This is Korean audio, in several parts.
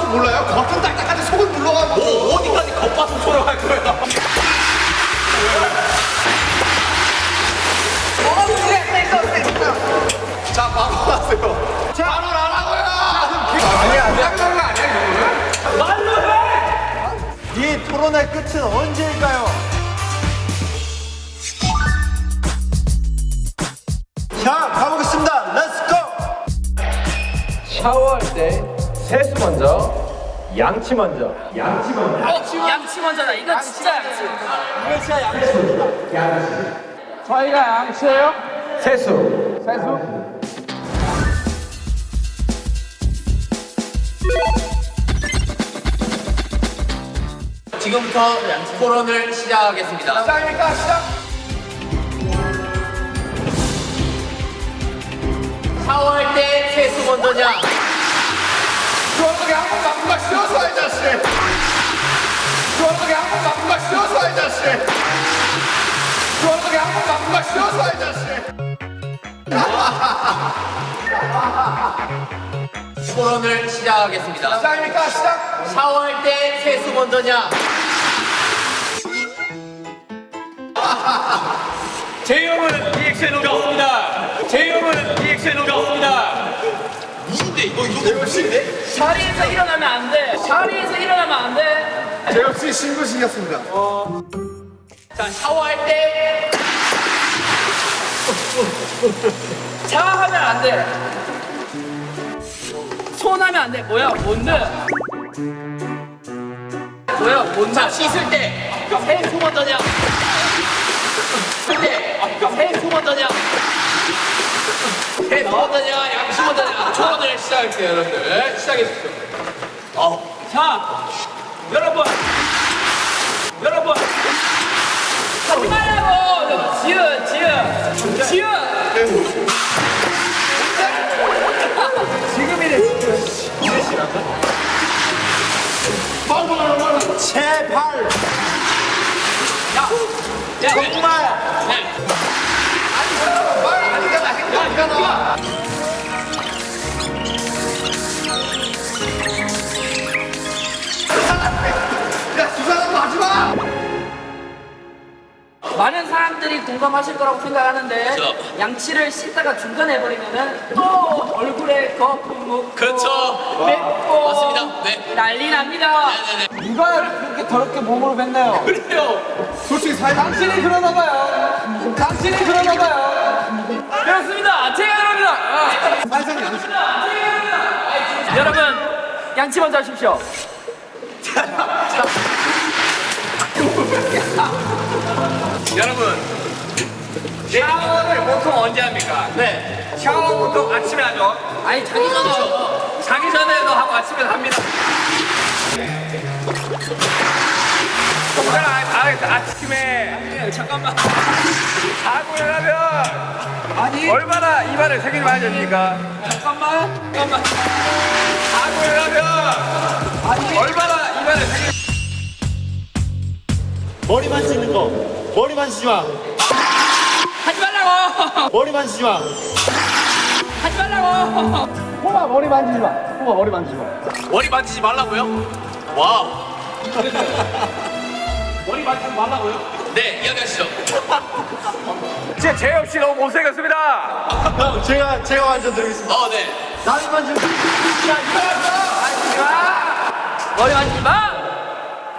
겉맛은 몰라요? 겉은 딱딱한데 속은 물러가고. 어디까지 겉바속촉을 할 거야? 자, 바로 하세요. 자, 바로 안 하고요. 아니야. 거 아니야, 이거는? 말로 해! 이 토론의 끝은 언제일까요? 자, 가보겠습니다. 렛츠고! 샤워할 때 세수 먼저, 양치 먼저. 양치 먼저. 양치 먼저다. 이거 진짜 양치. 이거 진짜 양치. 저희가 양치예요? 세수. 세수? 지금부터 토론을 시작하겠습니다. 시작입니까? 시작. 샤워할 때 세수 먼저냐? 주원석이 한번 바꾸가 쉬어서 이 자식. 주원석이 한번 바꾸가 쉬어서 이 자식. 주원석이 한번 바꾸가 쉬어서 이 자식. 토론을 시작하겠습니다. 시작입니까? 시작. 샤워할 때 세수 먼저냐? 제이홉은 리액션이 없습니다. 제이홉은 리액션이 없습니다. 누군데 이거 재엽씨인데? 자리에서 일어나면 안 돼. 자리에서 일어나면 안 돼. 재엽씨 신고식이었습니다. 자, 샤워할 때 자하면 안 돼. 손하면 안 돼. 뭐야? 뭔데? 뭐야? 뭔데? 자, 씻을 때 세수 먼저냐? 씻을 때 세수 먼저냐? 세수 먼저냐? 양치 먼저냐? 토론을 시작할게요, 여러분들. 시작해주십시오. 자, 여러분. 하지 말라고. 지은. 제발! 정말! 야, 수상한 거 하지 마. 많은 사람들이 공감하실 거라고 생각하는데 그쵸. 양치를 씻다가 중간에 해버리면은 또 얼굴에 거품 묻고 그쵸. 맵고 맞습니다. 네. 난리 납니다. 네네네. 누가 그렇게 더럽게 몸으로 뱉나요? 그래요. 솔직히 사회 당신이 그러나 봐요. 당신이 그러나 봐요. 그렇습니다. 제가 그럽니다. 사회상 양식. 여러분 양치 먼저 하십시오. 여러분, 샤워를 보통 언제 합니까? 네. 샤워 보통 아침에 하죠. 아니 자기 전에 자기 전에도 하고 아침에도 합니다. 아침에 잠깐만. 자고 일어나면 얼마나 입안을 새기지 말아야 됩니까? 잠깐만. 자고 일어나면 얼마나 입안을 새기지 머리 만지는 거. 머리 만지지 마. 하지 말라고. 머리 만지지 마. 하지 말라고. 머리 만지지 마. 머리 만지지 마. 머리 만지지 말라고요? 와우. 머리 만지지 말라고요? 네, 이야기하시죠. 진짜 제이홉 씨 너무 못생겼습니다. 형, 제가 완전 드리겠습니다. 네. 나는 만지면 머리 만지지 마.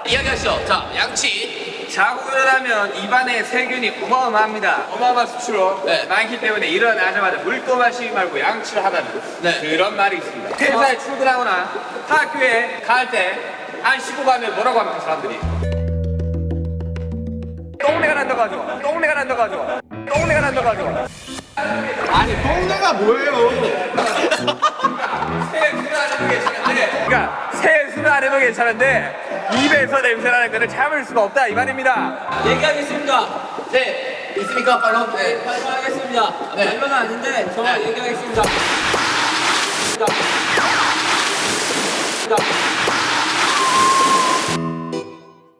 이야기하시죠. 자, 양치. 자고 일어나면 입안에 세균이 어마어마합니다. 어마어마한 수치로 네. 많기 때문에 일어나자마자 물도 마시지 말고 양치를 하다는 네. 그런 말이 있습니다. 회사에 출근하거나 학교에 갈 때 안 씻고 가면 뭐라고 합니까 사람들이? 똥내가 난다가지고 똥내가 난다가지고 똥내가 난다가지고 아니, 똥내가 뭐예요? 세수는 안 해도 괜찮은데 그러니까 세수는 안 해도 괜찮은데 입에서 냄새 나는 거는 참을 수가 없다 이 말입니다. 얘기하겠습니다. 네. 있습니까? 바로? 네. 발표하겠습니다. 네. 발표는 아닌데 정말 네. 얘기하겠습니다.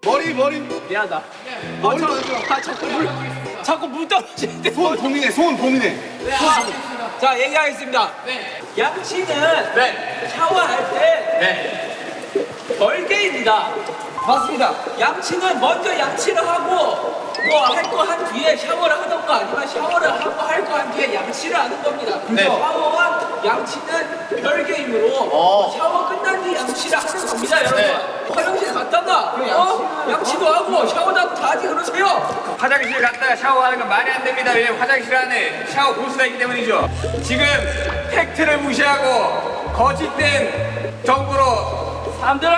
머리. 미안하다. 머리 만져. 자꾸 물 떨어지는데. 손 고민해. 자 얘기하겠습니다. 네. 양치는 네. 샤워할 때 네. 별개입니다. 맞습니다. 양치는 먼저 양치를 하고 뭐 할 거 한 뒤에 샤워를 하던가 아니면 샤워를 하고 할 거 한 뒤에 양치를 하는 겁니다. 네. 샤워와 양치는 별개이므로 샤워 끝난 뒤 양치를 하는 겁니다, 여러분. 네. 화장실 갔다가 양치도 하고 샤워도 하고 다 하지 그러세요. 화장실 갔다가 샤워하는 건 말이 안 됩니다. 왜냐면 화장실 안에 샤워 부스가 있기 때문이죠. 지금 팩트를 무시하고 거짓된 정보로 사람들을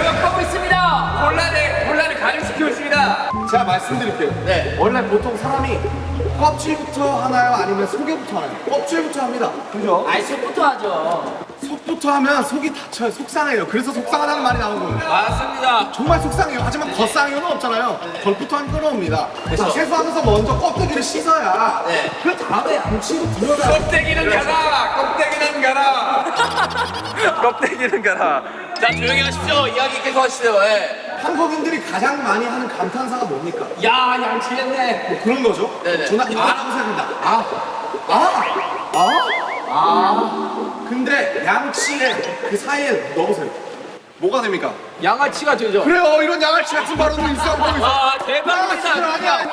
공격하고 있습니다. 혼란을 가중시키고 있습니다. 제가 말씀드릴게요. 네. 원래 보통 사람이 껍질부터 하나요? 아니면 속에부터 하나요? 껍질부터 합니다. 그죠? 아이 속부터 하죠. 속부터 하면 속이 다쳐요. 속상해요. 그래서 속상하다는 말이 나온 거예요. 맞습니다. 정말 속상해요. 하지만 겉상해요는 없잖아요. 겉부터 하면 끌어옵니다. 자, 세수하면서 먼저 껍데기를 씻어야 그 다음에 양치로 들어가요. 껍데기는 가라. 껍데기는 가라. 껍데기는 가라. 자, 조용히 하십시오. 이야기 계속 하시죠. 예. 한국인들이 가장 많이 하는 감탄사가 뭡니까? 야, 양치했네. 뭐 그런 거죠? 네네. 저는 아라고 생각합니다. 근데 양치에 그 사이에 넣으세요. 뭐가 됩니까? 양아치가 되죠. 그래요. 이런 양아치 같은 발언도 있어. 아, 대박이다. 아니야.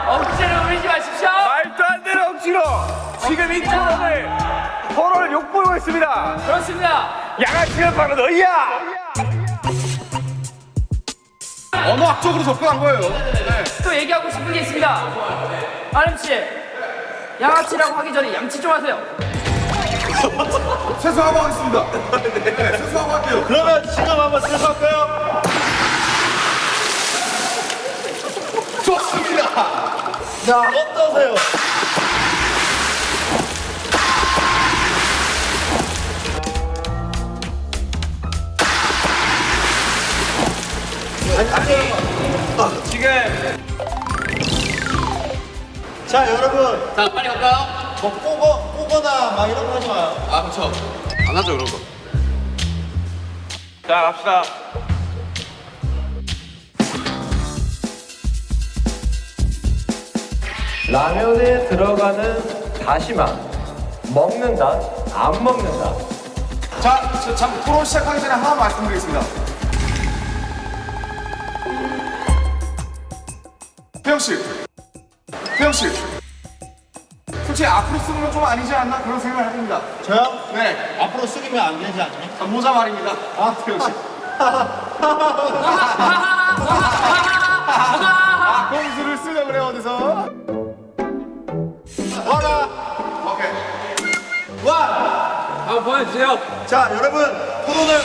억지로 울지 마십시오. 말도 안 되는 억지로 지금 이 토론을 욕보이고 있습니다. 그렇습니다. 양아치는 바로 너희야. 언어학적으로 접근한 거예요. 네. 또 얘기하고 싶은 게 있습니다. 아름 씨, 양아치라고 하기 전에 양치 좀 하세요. 세수하고 하겠습니다. 네, 세수하고 할게요. 그러면 지금 한번 세수할까요? 좋습니다. 자, 어떠세요? 지금 자, 여러분, 자, 빨리 갈까요? 뭐 꼬거나 막 이런 거 하지 마요. 아, 그렇죠. 안 하죠, 그런 거. 자 갑시다. 라면에 들어가는 다시마. 먹는다, 안 먹는다. 자, 참 토론 시작하기 전에 하나 말씀드리겠습니다. 태영 씨, 솔직히 앞으로 쓰는 건 좀 아니지 않나 그런 생각을 해봅니다. 저요? 네, 앞으로 숙이면 안 되지 않나요? 자, 모자 말입니다. 태영 씨. 공수를 쓰려 그래 어디서? 와라! 오케이. 와! 한번 보여주세요. 자, 여러분, 토론을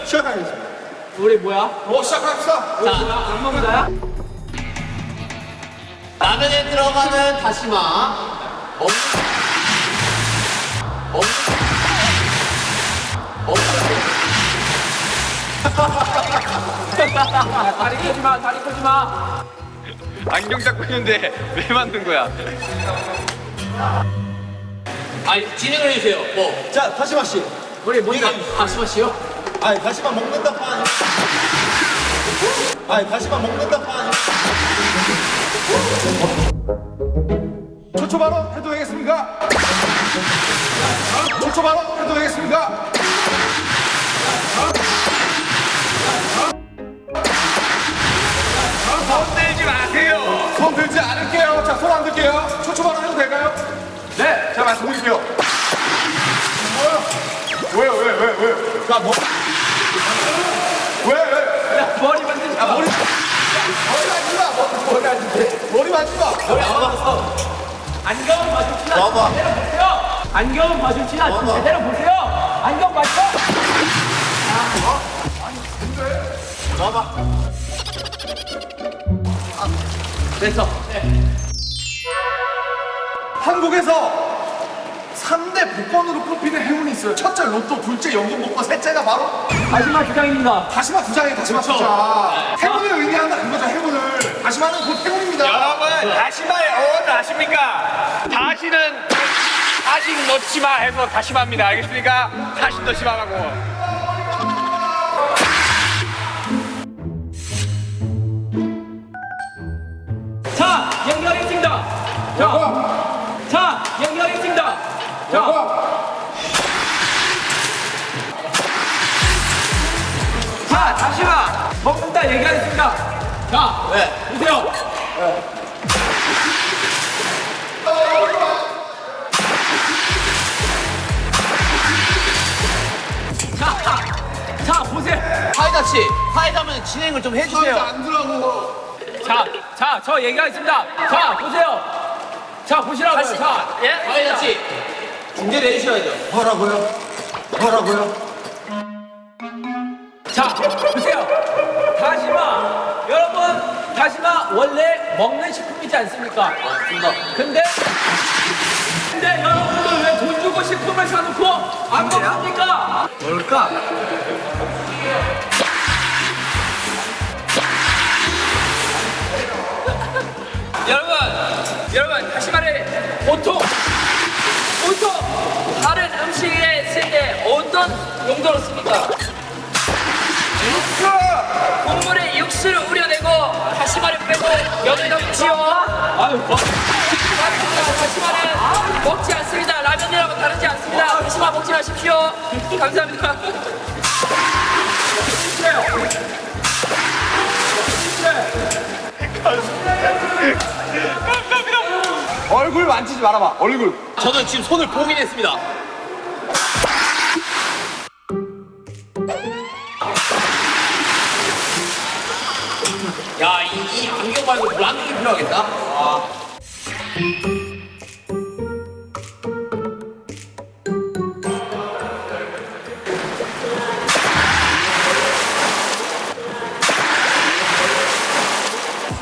시작하겠습니다. 우리 뭐야? 시작합시다. 자, 안 먹자야? 라면에 들어가는 다시마. 다리 끄지 마, 다리 끄지 마. 안경 잡고 있는데 왜 만든 거야? 아니, 진행을 해주세요. 뭐. 자, 다시마 씨. 우리 뭔가 다시마 씨요? 아니, 다시마 먹는다 판. 아니, 다시마 먹는다 판. 초초 발언 해도 되겠습니까? 초초 발언 해도 되겠습니까? 손 들지 마세요. 손 들지 않을게요. 자, 손 안 들게요. 초초 발언 해도 될까요? 네. 자, 말씀드릴게요. 뭐야? 왜? 자, 뭐, 왜? 머리 만지지 마. 머리 만지 마. 머리 만지 마. 안경은 마주치나 와봐. 제대로 보세요. 안경은 마주치나 제대로 보세요. 안경 맞죠? 봐봐. 됐어. 한국에서 3대 복권으로 꼽히는 행운이 있어요. 첫째 로또, 둘째 연금 복권, 셋째가 바로 다시마 주장입니다. 다시마 두 장이에요. 다시마 두 장. 행운을 의미한다 그거죠. 행운을. 다시마는 곧 행운입니다. 여러분 다시마의 어원을 아십니까? 다시는 다시 넣지 마 해서 다시마입니다. 알겠습니까? 다시 넣지 마라고. 자, 연결했습니다. 자, 연결했습니다. 자, 제가 얘기하겠습니다. 자, 보세요. 자, 보세요. 파이다치, 파이다면 진행을 좀 해주세요. 안 들어가고. 저 얘기하겠습니다. 자, 보세요. 자, 보시라고요. 자, 파이다치, 중재 내주셔야죠. 뭐라고요? 자, 보세요. 다시마. 여러분, 다시마 원래 먹는 식품이지 않습니까? 맞습니다. 근데 여러분들 왜 돈 주고 식품을 사놓고 안 먹습니까? 뭘까? 여러분 다시마를 보통 다른 음식에 쓸 때 어떤 용도로 씁니까? 국물에 육수를 우려내고 다시마를 빼고 면을 넣지요. 아유, 다시마는 먹지 않습니다. 라면이라고 다르지 않습니다. 다시마 먹지 마십시오. 감사합니다. 얼굴 만지지 말아봐. 얼굴. 저는 지금 손을 봉인했습니다. 야, 이 안경 말고 물 안경이 필요하겠다.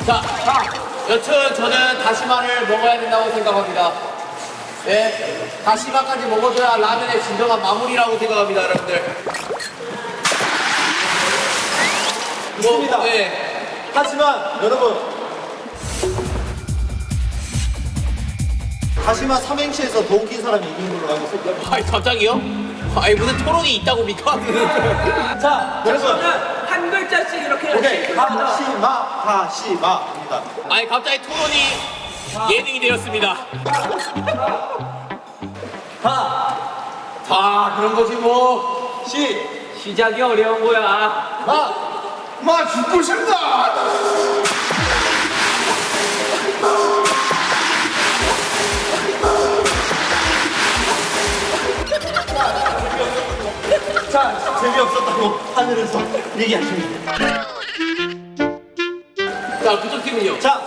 자, 여튼 저는 다시마를 먹어야 된다고 생각합니다. 네, 다시마까지 먹어줘야 라면의 진정한 마무리라고 생각합니다, 여러분들. 좋습니다. 네, 하지만 여러분, 다시마 삼행시에서 더 웃긴 사람이 이긴 걸로 알고 있습니다. 아니 갑자기요? 아니 무슨 토론이 있다고입니까? 자, 여러분, 저는 한 글자씩 이렇게 오케이, 다시마입니다. 아니 갑자기 토론이 예능이 되었습니다. 다 그런 거지 뭐. 시작이 어려운 거야. 마 죽고 싶다. 자, 재미없었다고 하늘에서 얘기하십니다. 자 그쪽 팀은요. 자,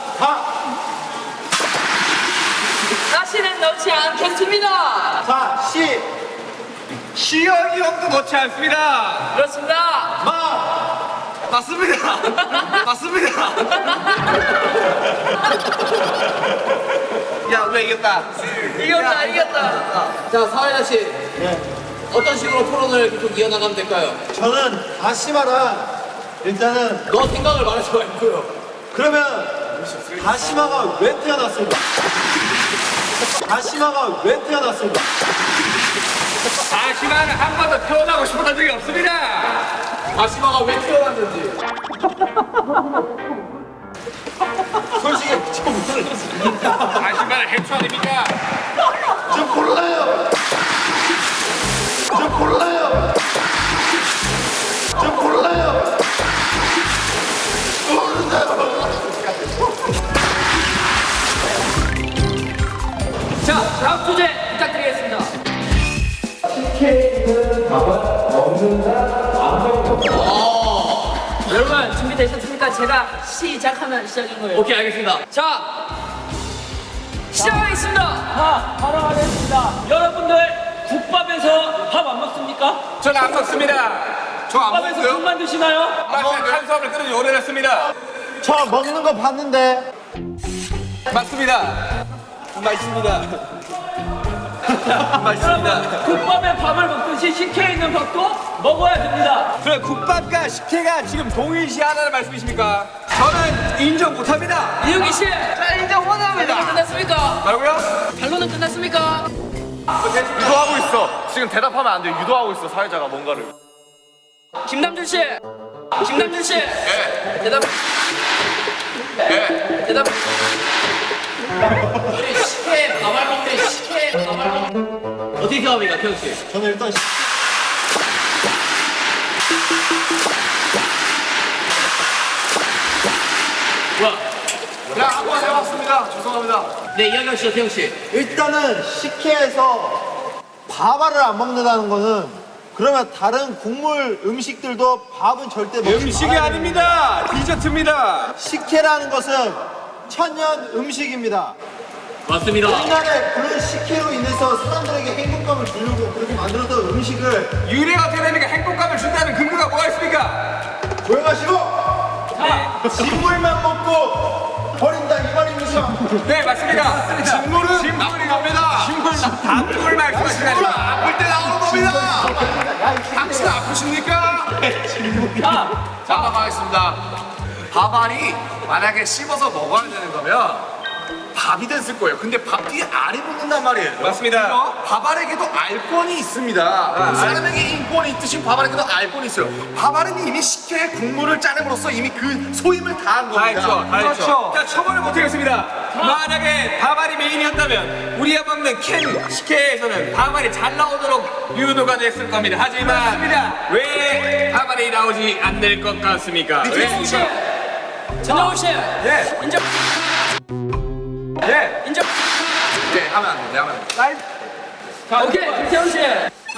다시는 넣지 않겠습니다. 자, 시연이 형도 넣지 않습니다. 그렇습니다. 맞습니다. 맞습니다. 야, 왜 이겼다? 이겼다. 자 사회자 씨 네. 어떤 식으로 토론을 계속 이어나가면 될까요? 저는 다시마랑 일단은 너 생각을 말해줘 말고요. 그러면 다시마가 왜 태어났을까? 다시마가 왜 태어났을까? 다시마는 한 번도 태어나고 싶었던 적이 없습니다. 다시마가 왜 태어났는지. 솔직히 좀 모르겠습니다. 다시마는 해초 아닙니까? 좀 몰라요. 자, 다음 주제 부탁드리겠습니다. 여러분 준비되셨습니까? 제가 시작하면 시작인 거예요. 오케이 알겠습니다. 자, 시작하겠습니다. 바로 하겠습니다. 여러분들 국밥에서 밥 안 먹습니까? 저는 안 먹습니다. 저 안 국밥에서 먹고요. 국만 드시나요? 탄수화물 끊은 지 오래됐습니다. 저 먹는 거 봤는데 맞습니다. 맛있습니다. 맛있습니다. 국밥에 밥을 먹듯이 식혜에 있는 밥도 먹어야 됩니다. 그럼 국밥과 식혜가 지금 동일시하다는 말씀이십니까? 저는 인정 못합니다. 이용기 씨, 자 인정 원합니다. 끝났습니까? 뭐라고요? 반론은 끝났습니까? 유도하고 있어. 지금 대답하면 안 돼. 유도하고 있어. 사회자가 뭔가를. 김남준 씨, 대답. 대답. 우리 식혜 밥알 먹대 식혜 밥알 먹. 어떻게 생각합니까 태영 씨? 저는 일단 죄송합니다. 네, 이야기하시죠, 태용 씨. 일단은 식혜에서 밥알을 안 먹는다는 거는 그러면 다른 국물 음식들도 밥은 절대 먹지 음식이 말아야 아닙니다. 디저트입니다. 식혜라는 것은 천연 음식입니다. 맞습니다. 옛날에 그런 식혜로 인해서 사람들에게 행복감을 주려고 그렇게 만들었던 음식을 유래가 어떻게 됩니까? 행복감을 준다는 근거가 뭐가 있습니까? 조용하시고 식물만 먹고 버린다 이 말입니까? 네, 맞습니다. 식물은 나쁜 겁니다. 단물 말씀하시는 식물은 겁니다. 아플 때 나오는 겁니다. 당신 아프십니까? 자, 가겠습니다. 밥알이 만약에 씹어서 먹어야 되는 거면 밥이 됐을 거예요. 근데 밥 뒤에 알이 붙는단 말이에요. 맞습니다. 밥알에게도 알권이 있습니다. 사람에게 인권이 있듯이 밥알에게도 알권이 있어요. 밥알은 이미 식혜의 국물을 짜냄으로써 이미 그 소임을 다한 겁니다. 다 했죠, 다 했죠. 자, 처벌을 못하겠습니다. 만약에 밥알이 메인이었다면 우리가 먹는 캔 식혜에서는 밥알이 잘 나오도록 유도가 됐을 겁니다. 하지만 왜 밥알이 나오지 않을 것 같습니까? 혹시 전정훈 씨 예, 인정 예. 인정. 네, 하면 안 돼. 네, 하면 안 돼. 자, 오케이 김태훈 씨.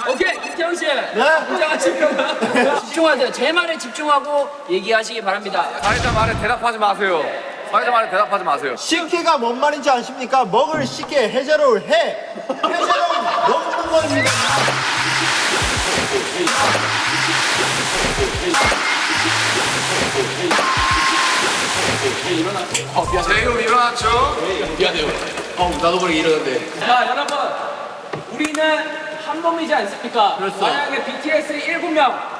오케이 김태훈 씨. 네. 집중하세요. 제 말에 집중하고 얘기하시기 바랍니다. 사회자 말에 대답하지 마세요. 사회자 말에 대답하지 마세요. 식혜가 뭔 말인지 아십니까? 먹을 식혜 해자로울 해자로울 먹는 겁니다. 제이홉 일어났죠? 미안해요. 나도 모르게 이러는데. 자, 여러분, 우리는 한 몸이지 않습니까? 그렇죠. 만약에 BTS 7명,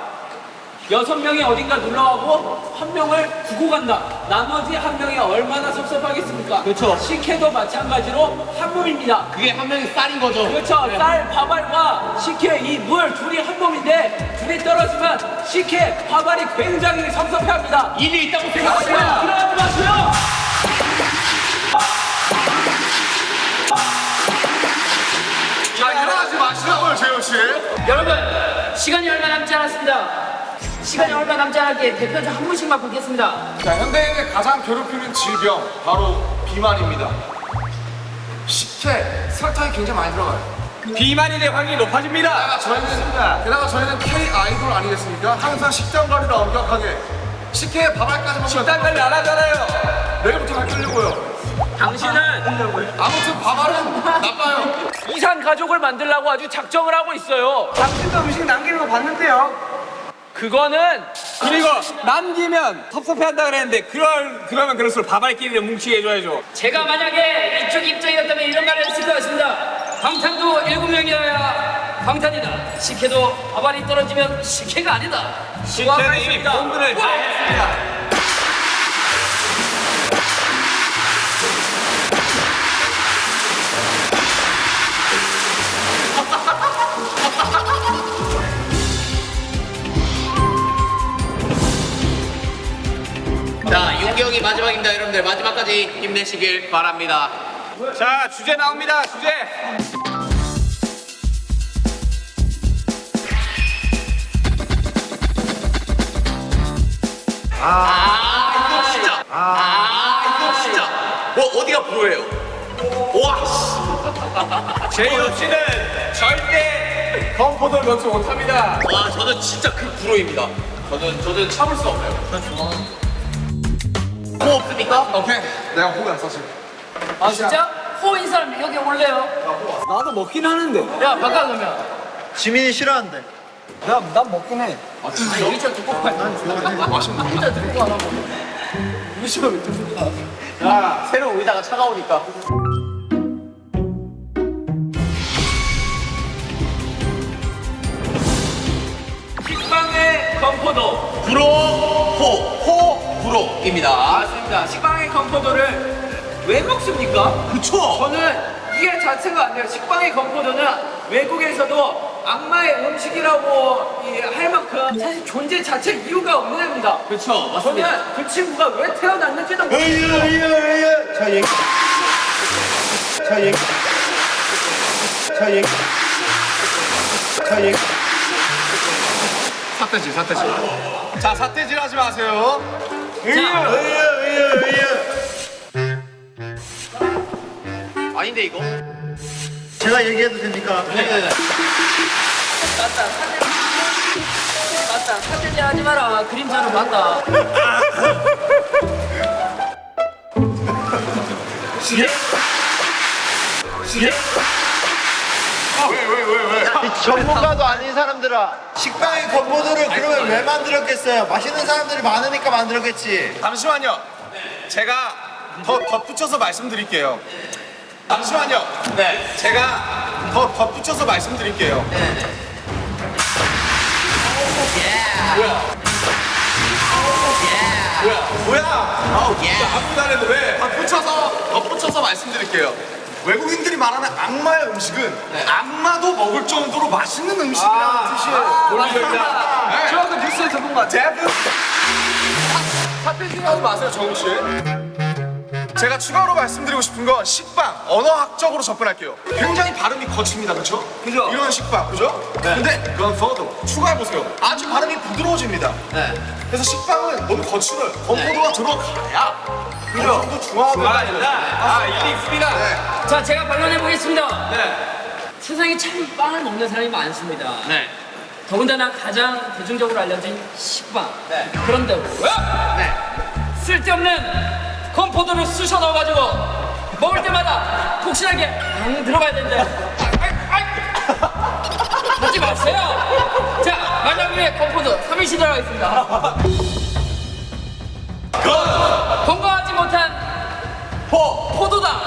6명이 어딘가 놀러가고 한 명을 두고 간다. 나머지 한 명이 얼마나 섭섭하겠습니까? 그렇죠. 식혜도 마찬가지로 한 몸입니다. 그게 한 명이 쌀인 거죠. 그렇죠. 쌀, 밥알과 식혜, 이 물 둘이 한 몸인데 둘이 떨어지면 식혜, 밥알이 굉장히 섭섭해합니다. 일이 있다고 생각합니다. 그러지 마세요. 자, 일어나지 마시라고요, 재현 씨. 여러분 시간이 얼마 남지 않았습니다. 시간이 얼마 남지 않았기에 대표적 한 분씩만 뽑겠습니다. 자, 현대인을 가장 괴롭히는 질병 바로 비만입니다. 식혜, 설탕이 굉장히 많이 들어가요. 비만이 될 확률이 높아집니다. 게다가 저희는 K 아이돌 아니겠습니까? 항상 식단 관리를 엄격하게 식혜에 밥알까지 먹으면 식단 관리 안 하잖아요. 내일부터 가르치려고요. 당신은 아무튼 밥알은 나빠요. 이산 가족을 만들려고 아주 작정을 하고 있어요. 당신도 음식 남기는 거 봤는데요. 그거는 그리고 남기면 섭섭해한다 그랬는데 그러면 그럴수록 밥알끼리를 뭉치게 해줘야죠. 제가 만약에 이쪽 입장이었다면 이런 말을 했을 것 같습니다. 방탄도 7명이어야 방탄이다. 식혜도 밥알이 떨어지면 식혜가 아니다. 저는 이미 본분을 다 했습니다. 자, 윤경이 마지막입니다, 여러분들. 마지막까지 힘내시길 바랍니다. 자, 주제 나옵니다. 주제. 이거 진짜. 어디가 불어예요? 와, 씨. 제이홉 씨는 절대 건포도를 넣지 못합니다. 와, 저는 진짜 그 불호입니다. 저는 참을 수 없어요. 뭐 없습니까? 오케이, 내가 호구야 사실. 아 진짜? 호인 사람 여기 올래요? 나도 먹긴 하는데. 야 바꿔 그러면. 지민이 싫어한대. 난 먹긴 해. 아 여기 저 두꺼워. 맛있네. 진짜 두꺼워 하나 야, 새로운 의자가 차가우니까. 식빵의 건포도. 불호입니다. 맞습니다. 식빵의 건포도를 왜 먹습니까? 그쵸? 저는 이해 자체가 안 돼요. 식빵의 건포도는 외국에서도 악마의 음식이라고 할 만큼 사실 존재 자체 이유가 없는 겁니다. 그쵸, 맞습니다. 저는 그 친구가 왜 태어났는지도 자, 얘기. 자, 얘기. 자, 얘기. 자, 얘기. 사태질. 자, 사태질 하지 마세요. 의유. 아닌데 이거? 제가 얘기해도 됩니까? 맞다. 사태지 하지 마라. 그림자로 맞다. 이 전문가도 아닌 사람들아, 식빵의 건포도를 그러면 왜 만들었겠어요? 맛있는 사람들이 많으니까 만들었겠지. 잠시만요. 제가 더 덧붙여서 말씀드릴게요. 잠시만요. 네. 제가 더 덧붙여서 말씀드릴게요. 뭐야? 아무도 안 해도 왜? 덧붙여서 말씀드릴게요. 외국인들이 말하는 악마의 음식은 악마도 먹을 정도로 맛있는 음식이라는 뜻이에요. 맞습니다. 저 아까 뉴스에서 본 것 같아요. 사태지 하지 마세요, 정우 씨. 제가 추가로 말씀드리고 싶은 건 식빵, 언어학적으로 접근할게요. 굉장히 발음이 거칩니다, 그렇죠? 그죠? 이런 식빵, 그죠? 근데 그건 더더 추가해보세요. 아주 발음이 부드러워집니다. 그래서 식빵은 너무 거칠어요. 건포도가 들어가야 그 정도 중화가 된다. 아, 일리 있습니다. 자, 제가 반론해 보겠습니다. 네. 세상에 참 빵을 먹는 사람이 많습니다. 네. 더군다나 가장 대중적으로 알려진 식빵. 네. 그런데 왜? 네. 쓸데없는 건포도를 쑤셔 넣어가지고 먹을 때마다 폭신하게 안 들어가야 되는데 하지 마세요. 자, 만약 위에 건포도 3일씩 들어가겠습니다. 건강하지 못한 포도당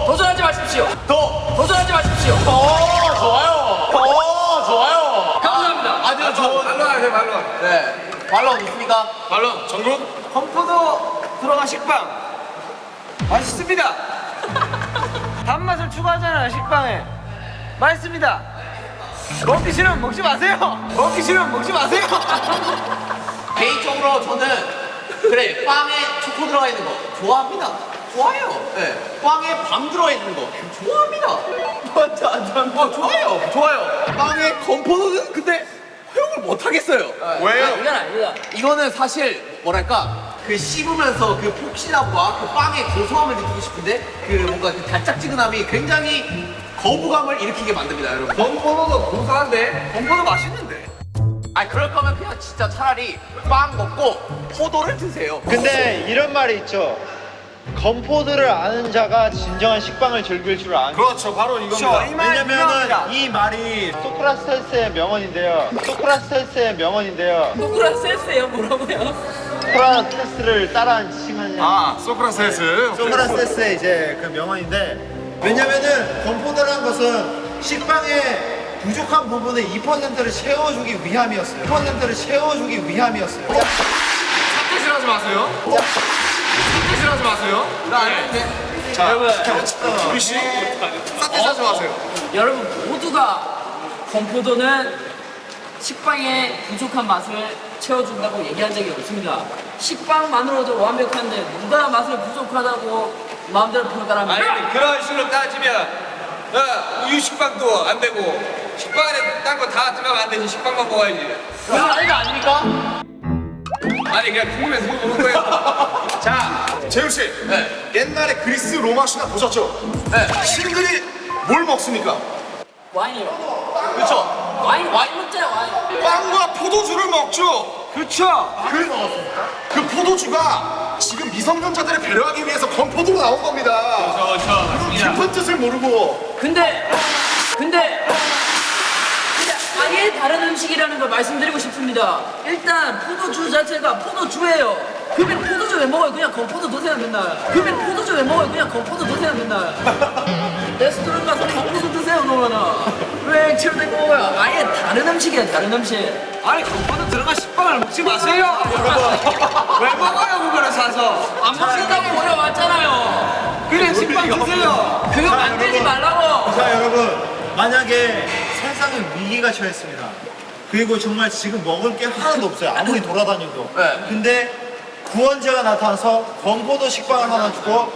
도전하지 마십시오. 도전하지 마십시오. 좋아요. 감사합니다. 아주 좋은 말로 말로. 네. 반론 있습니까? 말론 정국? 건포도 들어간 식빵 맛있습니다. 단맛을 추가하잖아요, 식빵에. 맛있습니다. 먹기 싫으면 먹지 마세요. 먹기 싫으면 먹지 마세요. 개인적으로 저는 그래 빵에 초코 들어가 있는 거 좋아합니다. 좋아요. 네. 빵에 밤 들어가 있는 거 좋아합니다. 좋아요. 빵에 건포도는 근데 허용을 못 하겠어요. 왜요? 이건 아닙니다. 이거는 사실 뭐랄까 그 씹으면서 그 폭신함과 그 빵의 고소함을 느끼고 싶은데 그 뭔가 그 달짝지근함이 굉장히 거부감을 일으키게 만듭니다, 여러분. 건포도도 고소한데 건포도 맛있는데. 아니 그럴 거면 그냥 진짜 차라리 빵 먹고 포도를 드세요. 근데 이런 말이 있죠. 건포도를 아는 자가 진정한 식빵을 즐길 줄 아는. 그렇죠, 바로 이겁니다. 왜냐면은 이 말이 소크라테스의 명언인데요. 노크라세스예요. 뭐라고요? 소크라테스를 따라한 칭하냐. 아, 소크라테스. 소크라테스의 이제 그 명언인데, 왜냐면은 건포도라는 것은 식빵의 부족한 부분의 2%를 채워주기 위함이었어요. 2%를 채워주기 위함이었어요. 사태질하지 마세요. 사태질하지 마세요. 나 아닌데. 자, 여러분. 우리 씨, 사태질하지 마세요. 여러분 모두가 건포도는 식빵의 부족한 맛을 채워준다고 얘기한 적이 없습니다. 식빵만으로도 완벽한데 누가 맛을 부족하다고 마음대로 평가합니까? 아니 근데 그런 식으로 따지면 우유 식빵도 안 되고 식빵 안에 딴 거 다 들어가면 안 되지. 식빵만 먹어야지. 그건 아닌 거 아닙니까? 아니 그냥 궁금해서 물어보는 거예요. 자, 재우 씨. 옛날에 그리스 로마 신화 보셨죠? 신들이 뭘 먹습니까? 와인이요. 그렇죠. 와인 먹잖아요. 와인. 빵과 포도주를 먹죠. 그렇죠. 그 포도주가 지금 미성년자들을 배려하기 위해서 건포도로 나온 겁니다. 그렇죠. 깊은 뜻을 모르고. 근데 아예 다른 음식이라는 걸 말씀드리고 싶습니다. 일단 포도주 자체가 포도주예요. 그러면 포도주 왜 먹어요? 그냥 건포도 드세요 맨날. 레스토랑 가서 건포도 드세요 그러면은. 왜 액체로 된 먹어요? 아예 다른 음식이에요, 다른 음식. 아니 건포도 들어간 식빵을 먹지 마세요. 왜 먹어요 그거를 사서? 안 먹는다고 물어봤잖아요. 그냥 식빵 드세요. 그거 만들지 말라고. 자, 여러분, 만약에 세상은 위기가 처했습니다. 그리고 정말 지금 먹을 게 하나도 없어요. 아무리 돌아다녀도. 근데 구원자가 나타나서 건포도 식빵을 하나 주고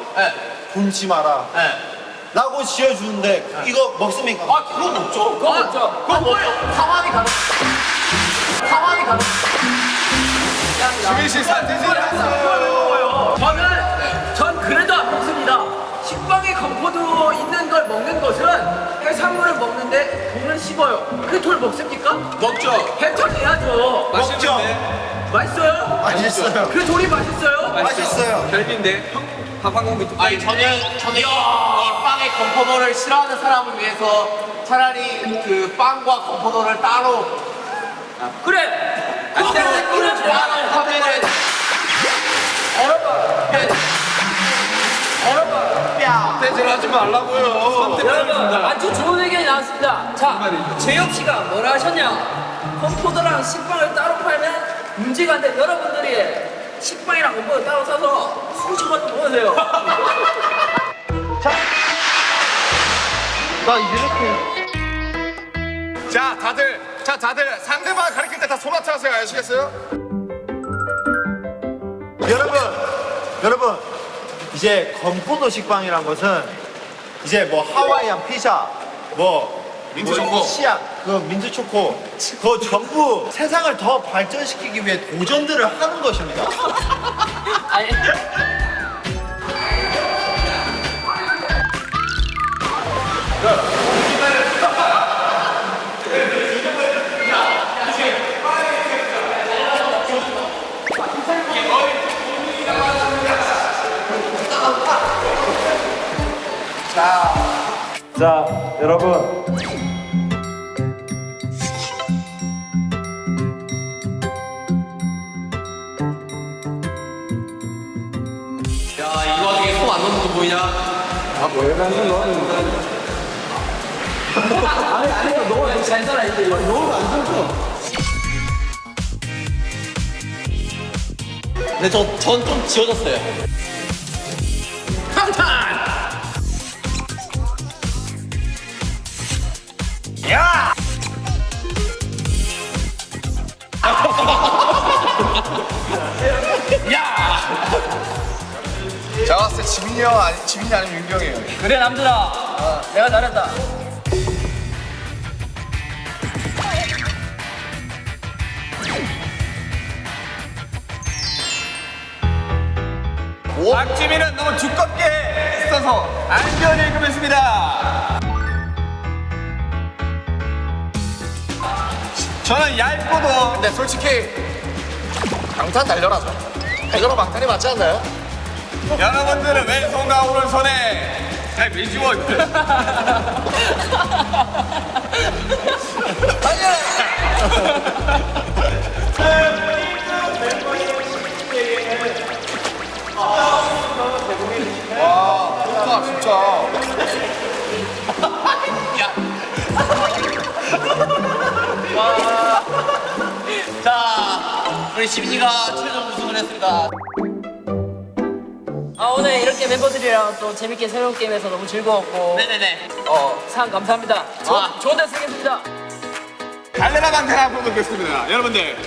굶지 마라 라고 지어주는데 이거 먹습니까? 아 그건 없죠. 그거 없죠. 그건 뭐예요? 상황이 가능. 주민 씨 사태질. 전 그래도 안 먹습니다. 식빵에 건포도 해산물을 먹는데 돌을 씹어요. 그 돌 먹습니까? 먹죠. 해천해야죠. 맛있는데. 맛있어요? 맛있어요. 그 돌이 맛있어요? 맛있어요. 별미인데. 항공기 뚝. 아니 저는 이 빵의 건포도를 싫어하는 사람을 위해서 차라리 그 빵과 건포도를 따로 그래. 따로 하면은 떼질 하지 말라고요. 여러분 아주 좋은 의견이 나왔습니다. 자, 재혁 씨가 뭐라 하셨냐? 건포도랑 식빵을 따로 팔면 문제가 안 돼. 여러분들이 식빵이랑 건포도 따로 사서 수십만 원 모으세요. 자, 다들 상대방 가리킬 때 다 소마트 하세요. 아시겠어요? 여러분, 이제 건포도 식빵이란 것은 이제 뭐 하와이안 피자, 민트 초코. 치약, 그 민트 초코, 그거 전부 세상을 더 발전시키기 위해 도전들을 하는 것입니다. 아니, 자, 여러분. 야 이 와중에 손 안 넣는 거 보이냐? 잘 살아 이제. 근데 전 좀 지워졌어요. 제가 봤을 때 지민이 아니면 윤경이에요. 그래 남들아, 내가 잘했다. 박지민은 너무 두껍게 써서 안전 읽으면습니다. 저는 얇고도 근데 솔직히 방탄 달려라죠. 달려라 방탄이 맞지 않나요? 여러분들은 왼손과 오른손에 잘 미지워. 좋다 진짜. 자 우리 시민이가 최종 우승을 했습니다. 아 오늘 이렇게 멤버들이랑 또 재밌게 새로운 게임해서 너무 즐거웠고 네네네. 상 감사합니다. 좋은 데 쓰겠습니다. 달려라 방탄 한번 보겠습니다. 여러분들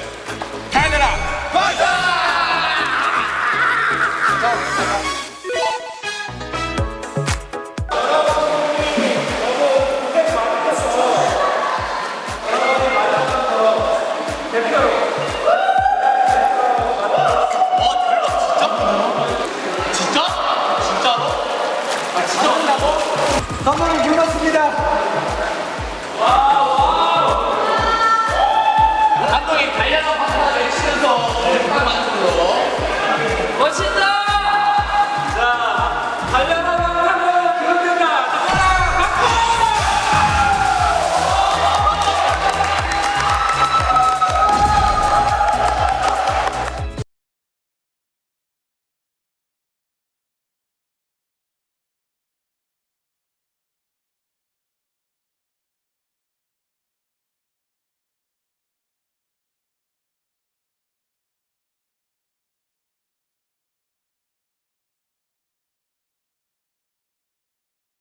달려라 방탄!